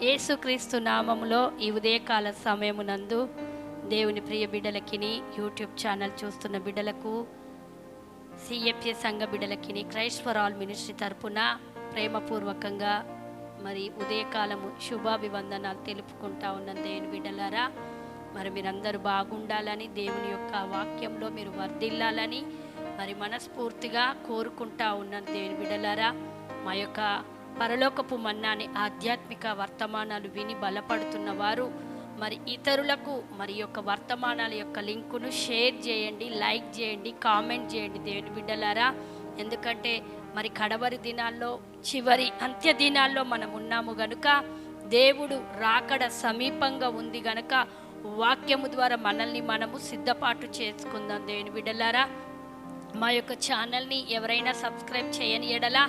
యేసుక్రీస్తు నామములో ఈ ఉదయకాల సమయమునందు దేవుని ప్రియ బిడ్డలకిని, యూట్యూబ్ ఛానల్ చూస్తున్న బిడ్డలకు, సిఎఫ్ఏ సంఘ బిడ్డలకిని క్రైస్ట్ ఫర్ ఆల్ మినిస్ట్రీ తరపున ప్రేమపూర్వకంగా మరి ఉదయకాలము శుభాభివందనాలు తెలుపుకుంటా ఉన్న దేవుని బిడ్డలారా, మరి మీరందరూ బాగుండాలని, దేవుని యొక్క వాక్యంలో మీరు వర్ధిల్లాలని మరి మనస్ఫూర్తిగా కోరుకుంటా ఉన్న దేవుని బిడ్డలారా, మా యొక్క పరలోకపు మన్నాని ఆధ్యాత్మిక వర్తమానాలు విని బలపడుతున్న వారు మరి ఇతరులకు మరి యొక్క వర్తమానాల యొక్క లింకును షేర్ చేయండి, లైక్ చేయండి, కామెంట్ చేయండి దేవుని బిడ్డలారా. ఎందుకంటే మరి కడవరి దినాల్లో, చివరి అంత్య దినాల్లో మనం ఉన్నాము గనుక, దేవుడు రాకడ సమీపంగా ఉంది గనుక వాక్యము ద్వారా మనల్ని మనము సిద్ధపాటు చేసుకుందాం దేవుని బిడ్డలారా. మా యొక్క ఛానల్ని ఎవరైనా సబ్స్క్రైబ్ చేయని ఎడల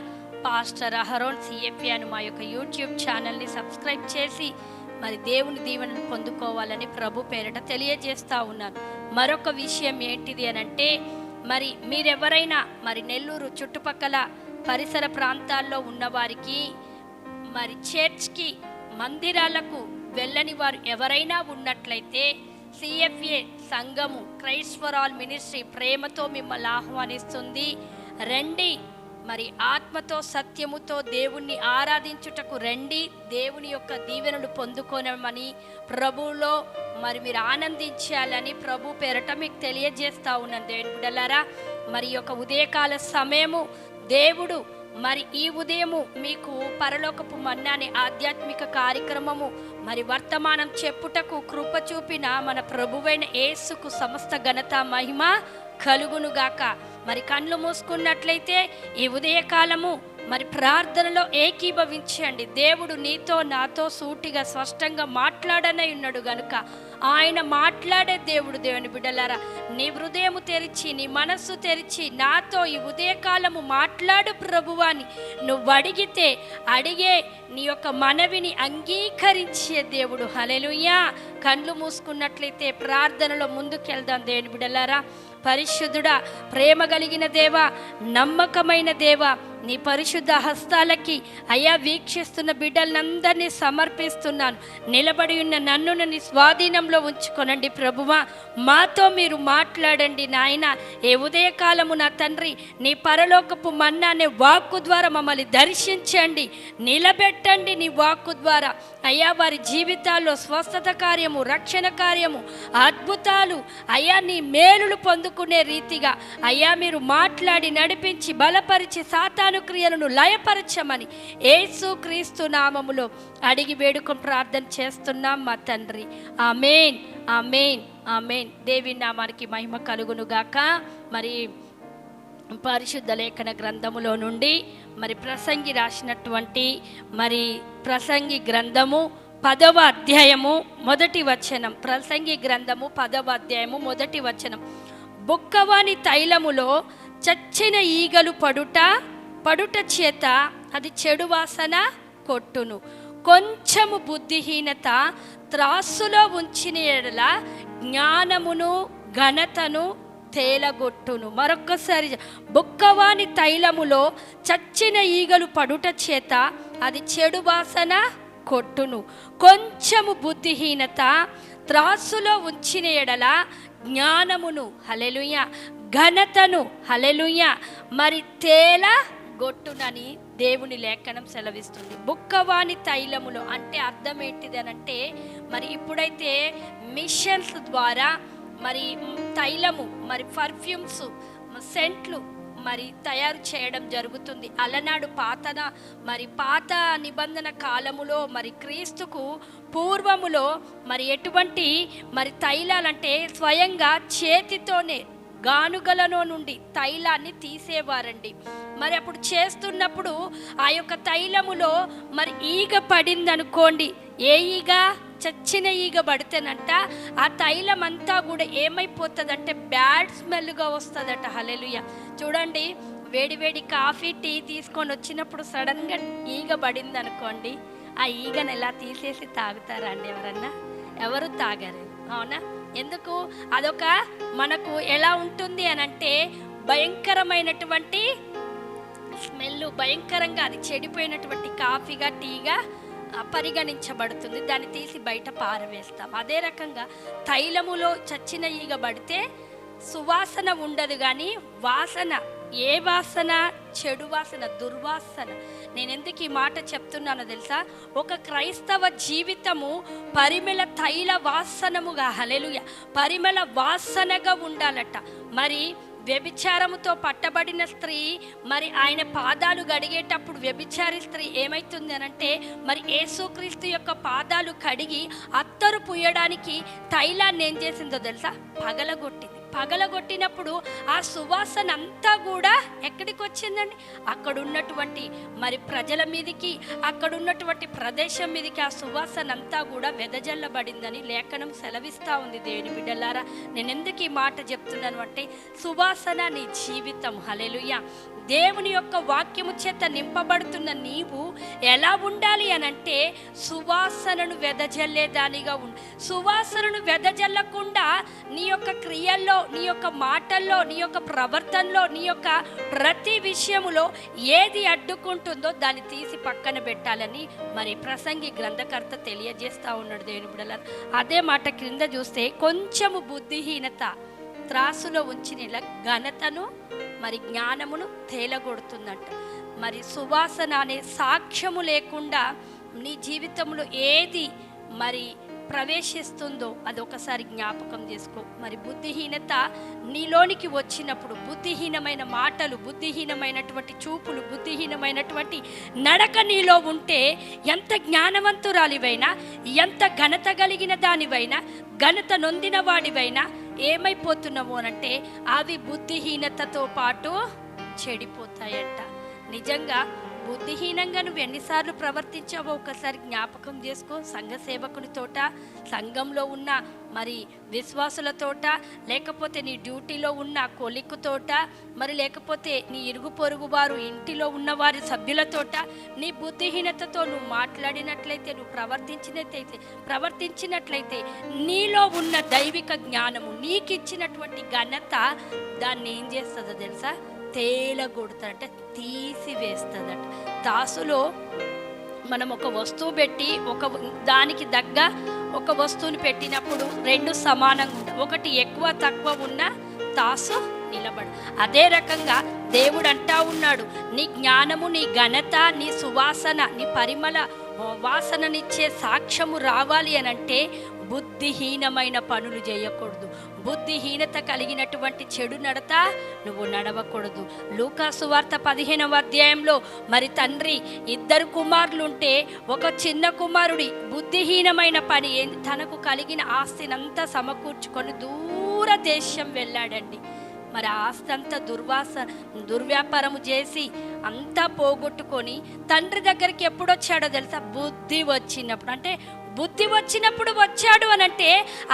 పాస్టర్ అహరోన్ సిఎఫ్ఏ అని మా యొక్క యూట్యూబ్ ఛానల్ని సబ్స్క్రైబ్ చేసి మరి దేవుని దీవెనలు పొందుకోవాలని ప్రభు పేరిట తెలియజేస్తూ ఉన్నాను. మరొక విషయం ఏంటిది అని అంటే, మరి మీరెవరైనా మరి నెల్లూరు చుట్టుపక్కల పరిసర ప్రాంతాల్లో ఉన్నవారికి మరి చర్చ్కి, మందిరాలకు వెళ్ళని వారు ఎవరైనా ఉన్నట్లయితే సిఎఫ్ఏ సంఘము క్రైస్ట్ ఫర్ ఆల్ మినిస్ట్రీ ప్రేమతో మిమ్మల్ని ఆహ్వానిస్తుంది. రండి, మరి ఆత్మతో సత్యముతో దేవుణ్ణి ఆరాధించుటకు రండి, దేవుని యొక్క దీవెనలు పొందుకోనమని ప్రభువులో మరి మీరు ఆనందించాలని ప్రభు పేరట మీకు తెలియజేస్తా ఉన్నాను దేవుని బిడ్డలారా. మరి యొక్క ఉదయకాల సమయము దేవుడు మరి ఈ ఉదయము మీకు పరలోకపు మన్నాని ఆధ్యాత్మిక కార్యక్రమము మరి వర్తమానం చెప్పుటకు కృప చూపిన మన ప్రభువైన యేసుకు సమస్త ఘనత మహిమ కలుగునుగాక. మరి కళ్ళు మూసుకున్నట్లయితే ఈ ఉదయకాలము మరి ప్రార్థనలో ఏకీభవించండి. దేవుడు నీతో నాతో సూటిగా స్పష్టంగా మాట్లాడనై ఉన్నాడు గనుక ఆయన మాట్లాడే దేవుడు దేవుని బిడ్డలారా. నీ హృదయము తెరిచి, నీ మనస్సు తెరిచి నాతో ఈ ఉదయకాలము మాట్లాడు ప్రభువాని నువ్వు అడిగే నీ యొక్క మనవిని అంగీకరించే దేవుడు. హల్లెలూయా. కళ్ళు మూసుకున్నట్లయితే ప్రార్థనలో ముందుకెళ్దాం దేవుని బిడ్డలారా. పరిశుద్ధుడా, ప్రేమ కలిగిన దేవా, నమ్మకమైన దేవా, నీ పరిశుద్ధ హస్తాలకి అయ్యా వీక్షిస్తున్న బిడ్డలందరినీ సమర్పిస్తున్నాను. నిలబడి ఉన్న నన్ను నీ స్వాధీనంలో ఉంచుకొనండి ప్రభువా. మాతో మీరు మాట్లాడండి నాయన. ఏ ఉదయకాలము నా తండ్రి నీ పరలోకపు మన్నానే వాక్కు ద్వారా మమ్మల్ని దర్శించండి, నిలబెట్టండి నీ వాక్కు ద్వారా. అయ్యా వారి జీవితాల్లో స్వస్థత కార్యము, రక్షణ కార్యము, అద్భుతాలు అయ్యా నీ మేలులు పొందుకునే రీతిగా అయ్యా మీరు మాట్లాడి నడిపించి బలపరిచి సాతాను క్రియలను లయపరచమని యేసు క్రీస్తు నామములో అడిగి వేడుకొని ప్రార్థన చేస్తున్నాం మా తండ్రి. ఆమేన్, ఆమేన్, ఆమేన్. దేవి నామానికి మహిమ కలుగునుగాక. మరి పరిశుద్ధ లేఖన గ్రంథములో నుండి మరి ప్రసంగి రాసినటువంటి మరి ప్రసంగి గ్రంథము 10వ అధ్యాయము 1వ వచనం. ప్రసంగి గ్రంథము 10వ అధ్యాయము 1వ వచనం. బుక్కవాని తైలములో చచ్చిన ఈగలు పడుట చేత అది చెడు వాసన కొట్టును. కొంచెము బుద్ధిహీనత త్రాసులో ఉంచిన ఎడల జ్ఞానమును ఘనతను తేలగొట్టును. మరొక్కసారి, బుక్కవాని తైలములో చచ్చిన ఈగలు పడుట చేత అది చెడు వాసన కొట్టును. కొంచెము బుద్ధిహీనత త్రాసులో ఉంచిన ఎడల జ్ఞానమును, హల్లెలూయా, ఘనతను, హల్లెలూయా, మరి తేలగొట్టునని దేవుని లేఖనం సెలవిస్తుంది. బుక్కవాని తైలములో అంటే అర్థం ఏంటిది అనంటే, మరి ఇప్పుడైతే మిషన్స్ ద్వారా మరి తైలము, మరి పర్ఫ్యూమ్స్, సెంట్లు మరి తయారు చేయడం జరుగుతుంది. అలనాడు పాత నిబంధన కాలములో మరి క్రీస్తుకు పూర్వములో మరి ఎటువంటి మరి తైలాలంటే స్వయంగా చేతితోనే గానుగలలో నుండి తైలాన్ని తీసేవారండి. మరి అప్పుడు చేస్తున్నప్పుడు ఆ యొక్క తైలములో మరి ఈగ పడిందనుకోండి, ఏ ఈగ? చచ్చిన ఈగ పడితేనంట ఆ తైలం అంతా కూడా ఏమైపోతుందంటే బ్యాడ్ స్మెల్గా వస్తుందట. హల్లెలూయా. చూడండి, వేడివేడి కాఫీ, టీ తీసుకొని వచ్చినప్పుడు సడన్గా ఈగ పడింది అనుకోండి, ఆ ఈగను ఎలా తీసేసి తాగుతారా అండి? ఎవరు తాగరు, అవునా? ఎందుకు? అదొక మనకు ఎలా ఉంటుంది అనంటే భయంకరమైనటువంటి స్మెల్, భయంకరంగా అది చెడిపోయినటువంటి కాఫీగా, టీగా పరిగణించబడుతుంది, దాన్ని తీసి బయట పారవేస్తాం. అదే రకంగా తైలములో చచ్చిన ఈగ పడితే సువాసన ఉండదు, కానీ వాసన, ఏ వాసన? చెడు వాసన, దుర్వాసన. నేను ఎందుకు ఈ మాట చెప్తున్నానో తెలుసా? ఒక క్రైస్తవ జీవితము పరిమళ తైల వాసనముగా, హల్లెలూయా, పరిమళ వాసనగా ఉండాలట. మరి వ్యభిచారముతో పట్టబడిన స్త్రీ మరి ఆయన పాదాలు గడిగేటప్పుడు వ్యభిచారి స్త్రీ ఏమవుతుంది అనంటే, మరి యేసుక్రీస్తు యొక్క పాదాలు కడిగి అత్తరు పూయడానికి తైలాన్ని ఏం చేసిందో తెలుసా? పగలగొట్టినప్పుడు ఆ సువాసన అంతా కూడా ఎక్కడికి వచ్చిందండి? అక్కడ ఉన్నటువంటి మరి ప్రజల మీదకి, అక్కడ ఉన్నటువంటి ప్రదేశం మీదకి ఆ సువాసన అంతా కూడా వెదజల్లబడిందని లేఖనం సెలవిస్తూ ఉంది. దేవుని బిడ్డలారా, నేను ఎందుకు ఈ మాట చెప్తున్నాను అంటే, సువాసన నీ జీవితం. హల్లెలూయా. దేవుని యొక్క వాక్యము చేత నింపబడుతున్న నీవు ఎలా ఉండాలి అనంటే, సువాసనను వెదజల్లేదానిగా ఉండు. సువాసనను వెదజల్లకుండా నీ యొక్క క్రియల్లో, నీ యొక్క మాటల్లో, నీ యొక్క ప్రవర్తనలో, నీ యొక్క ప్రతి విషయములో ఏది అడ్డుకుంటుందో దాన్ని తీసి పక్కన పెట్టాలని మరి ప్రసంగి గ్రంథకర్త తెలియజేస్తూ ఉన్నాడు. దేవుని బిడ్డలారా, అదే మాట క్రింద చూస్తే, కొంచెము బుద్ధిహీనత త్రాసులో ఉంచిన ఘనతను మరి జ్ఞానమును తేలగొడుతుందంట. మరి సువాసన అనే సాక్ష్యము లేకుండా నీ జీవితంలో ఏది మరి ప్రవేశిస్తుందో అది ఒకసారి జ్ఞాపకం చేసుకో. మరి బుద్ధిహీనత నీలోనికి వచ్చినప్పుడు, బుద్ధిహీనమైన మాటలు, బుద్ధిహీనమైనటువంటి చూపులు, బుద్ధిహీనమైనటువంటి నడక నీలో ఉంటే, ఎంత జ్ఞానవంతురాలివైనా, ఎంత ఘనత కలిగిన దానివైనా, ఘనత నొందిన వాడివైనా ఏమైపోతున్నావు అనంటే, అవి బుద్ధిహీనతతో పాటు చెడిపోతాయంట. నిజంగా బుద్ధిహీనంగా నువ్వు ఎన్నిసార్లు ప్రవర్తించావో ఒకసారి జ్ఞాపకం చేసుకో. సంఘ సేవకుని తోట, సంఘంలో ఉన్న మరి విశ్వాసులతోట, లేకపోతే నీ డ్యూటీలో ఉన్న కొలిక్కుతోట, మరి లేకపోతే నీ ఇరుగు పొరుగు వారు, ఇంటిలో ఉన్న వారి సభ్యులతోట నీ బుద్ధిహీనతతో నువ్వు మాట్లాడినట్లయితే, నువ్వు ప్రవర్తించినట్లయితే నీలో ఉన్న దైవిక జ్ఞానము, నీకు ఇచ్చినటువంటి ఘనత దాన్ని ఏం చేస్తుందో తెలుసా? తేలగొడుతుందంట, తీసివేస్తుందట. తాసులో మనం ఒక వస్తువు పెట్టి దానికి దగ్గ ఒక వస్తువుని పెట్టినప్పుడు రెండు సమానంగా ఉంటాయి. ఒకటి ఎక్కువ తక్కువ ఉన్న తాసు నిలబడు. అదే రకంగా దేవుడు అంటా ఉన్నాడు, నీ జ్ఞానము, నీ ఘనత, నీ సువాసన, నీ పరిమళ వాసననిచ్చే సాక్ష్యము రావాలి అనంటే బుద్ధిహీనమైన పనులు చేయకూడదు. బుద్ధిహీనత కలిగినటువంటి చెడు నడత నువ్వు నడవకూడదు. లూకా సువార్త 15వ అధ్యాయంలో మరి తండ్రి 2 కుమారులుంటే ఒక చిన్న కుమారుడి బుద్ధిహీనమైన పని ఏంది? తనకు కలిగిన ఆస్తినంతా సమకూర్చుకొని దూర దేశం వెళ్ళాడండి. మరి ఆస్తి అంతా దుర్వ్యాపారము చేసి అంతా పోగొట్టుకొని తండ్రి దగ్గరికి ఎప్పుడు వచ్చాడో తెలుసా? బుద్ధి వచ్చినప్పుడు. అంటే బుద్ధి వచ్చినప్పుడు వచ్చాడు అనంటే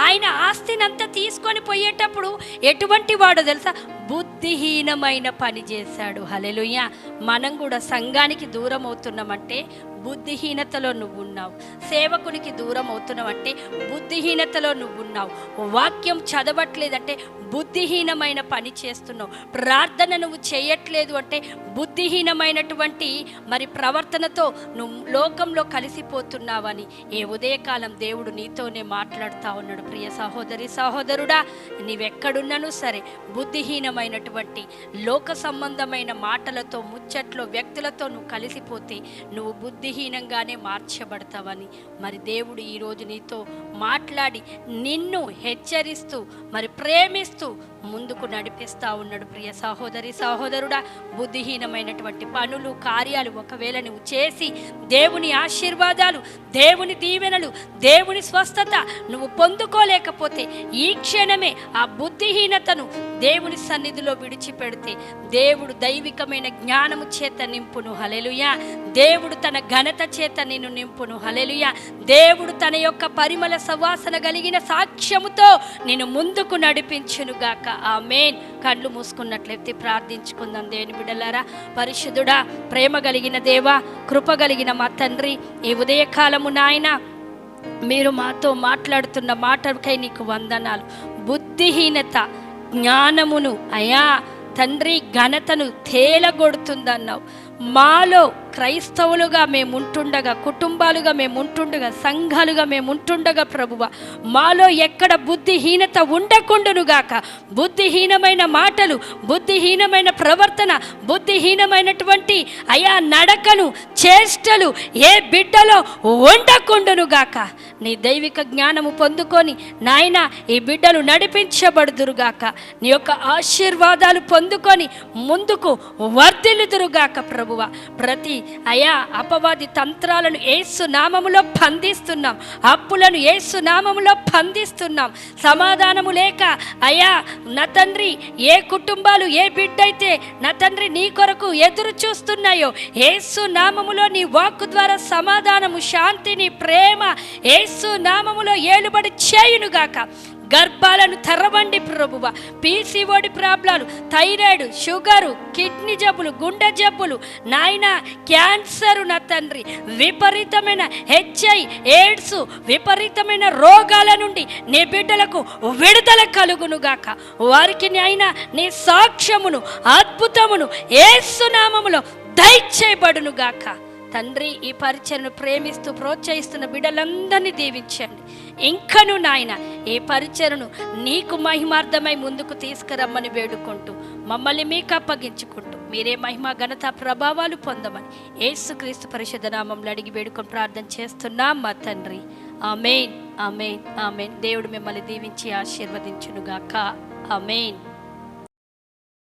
ఆయన ఆస్తినంతా తీసుకొని పోయేటప్పుడు ఎటువంటి వాడో తెలుసా? బుద్ధిహీనమైన పని చేశాడు. హల్లెలూయా. మనం కూడా సంఘానికి దూరం అవుతున్నామంటే బుద్ధిహీనతలో నువ్వు ఉన్నావు. సేవకునికి దూరం అవుతున్నావంటే బుద్ధిహీనతలో నువ్వు ఉన్నావు. వాక్యం చదవట్లేదంటే బుద్ధిహీనమైన పని చేస్తున్నావు. ప్రార్థన నువ్వు చేయట్లేదు అంటే బుద్ధిహీనమైనటువంటి మరి ప్రవర్తనతో నువ్వు లోకంలో కలిసిపోతున్నావని ఏ ఉదయకాలం దేవుడు నీతోనే మాట్లాడుతూ ఉన్నాడు. ప్రియ సహోదరి సహోదరుడా, నీవెక్కడున్నాను సరే బుద్ధిహీనమైనటువంటి లోక సంబంధమైన మాటలతో, ముచ్చట్లో, వ్యక్తులతో నువ్వు కలిసిపోతే నువ్వు బుద్ధిహీనంగానే మార్చబడతావని మరి దేవుడు ఈరోజు నీతో మాట్లాడి నిన్ను హెచ్చరిస్తూ మరి ప్రేమిస్తూ ముందుకు నడిపిస్తూ ఉన్నాడు. ప్రియ సహోదరి సహోదరుడా, బుద్ధిహీనమైనటువంటి పనులు, కార్యాలు ఒకవేళ నువ్వు చేసి దేవుని ఆశీర్వాదాలు, దేవుని దీవెనలు, దేవుని స్వస్థత నువ్వు పొందుకోలేకపోతే ఈ క్షణమే ఆ బుద్ధిహీనతను దేవుని సన్నిధిలో విడిచిపెడితే దేవుడు దైవికమైన జ్ఞానము చేత నింపును. హల్లెలూయా. దేవుడు తన ఘనత చేత నిన్ను నింపును. హల్లెలూయా. దేవుడు తన యొక్క పరిమళ సువాసన కలిగిన సాక్ష్యముతో నిన్ను ముందుకు నడిపించునుగాక. ఆమేన్. కళ్ళు మూసుకున్నట్లయితే ప్రార్థించుకుందాం. దేవుని బిడ్డలారా, పరిశుద్ధుడా, ప్రేమ కలిగిన దేవా, కృప కలిగిన మా తండ్రి, ఈ ఉదయకాలము నాయన మీరు మాతో మాట్లాడుతున్న మాటకై నీకు వందనాలు. బుద్ధిహీనత జ్ఞానమును అయా తండ్రి ఘనతను తేలగొడుతుందన్నావు. మాలో క్రైస్తవులుగా మేము ఉంటుండగా, కుటుంబాలుగా మేము ఉంటుండగా, సంఘాలుగా మేము ఉంటుండగా ప్రభువ, మాలో ఎక్కడ బుద్ధిహీనత ఉండకుండునుగాక. బుద్ధిహీనమైన మాటలు, బుద్ధిహీనమైన ప్రవర్తన, బుద్ధిహీనమైనటువంటి నడకను, చేష్టలు ఏ బిడ్డలో ఉండకుండునుగాక. నీ దైవిక జ్ఞానము పొందుకొని నాయన ఈ బిడ్డలు నడిపించబడుదురుగాక. నీ యొక్క ఆశీర్వాదాలు పొందుకొని ముందుకు వర్ధిల్లుదురుగాక ప్రభువ. ప్రతి అపవాది తంత్రాలను యేసు నామములో బంధిస్తున్నాం, అప్పులను యేసు నామములో బంధిస్తున్నాం. సమాధానము లేక నా తండ్రి ఏ కుటుంబాలు, ఏ బిడ్డైతే నా తండ్రి నీ కొరకు ఎదురు చూస్తున్నాయో యేసు నామములో నీ వాక్కు ద్వారా సమాధానము, శాంతిని, ప్రేమ యేసు నామములో ఏలుబడి చేయునుగాక. గర్భాలను తెరవండి ప్రభువ. పీసీఓడి ప్రాబ్లాలు, థైరాయిడ్, షుగరు, కిడ్నీ జబ్బులు, గుండె జబ్బులు, నాయన క్యాన్సరు, నా తండ్రి విపరీతమైన హెచ్ఐ, ఎయిడ్స్, విపరీతమైన రోగాల నుండి నీ బిడ్డలకు విడుదల కలుగునుగాక. వారికి నాయన నీ సాక్ష్యమును, అద్భుతమును యేసు నామములో దయచేయబడునుగాక. తండ్రి ఈ పరిచయను ప్రేమిస్తూ ప్రోత్సహిస్తున్న బిడ్డలందరినీ దీవించండి. ఇంకను నాయన ఈ పరిచయను నీకు మహిమార్థమై ముందుకు తీసుకురమ్మని వేడుకుంటూ మమ్మల్ని మీకు అప్పగించుకుంటూ మీరే మహిమ, ఘనత, ప్రభావాలు పొందమని యేసుక్రీస్తు పరిశుద్ధ నామములో అడిగి వేడుకొని ప్రార్థన చేస్తున్నాం మా తండ్రి. ఆమేన్, ఆమేన్, ఆమేన్. దేవుడు మిమ్మల్ని దీవించి ఆశీర్వదించునుగాక. ఆమేన్.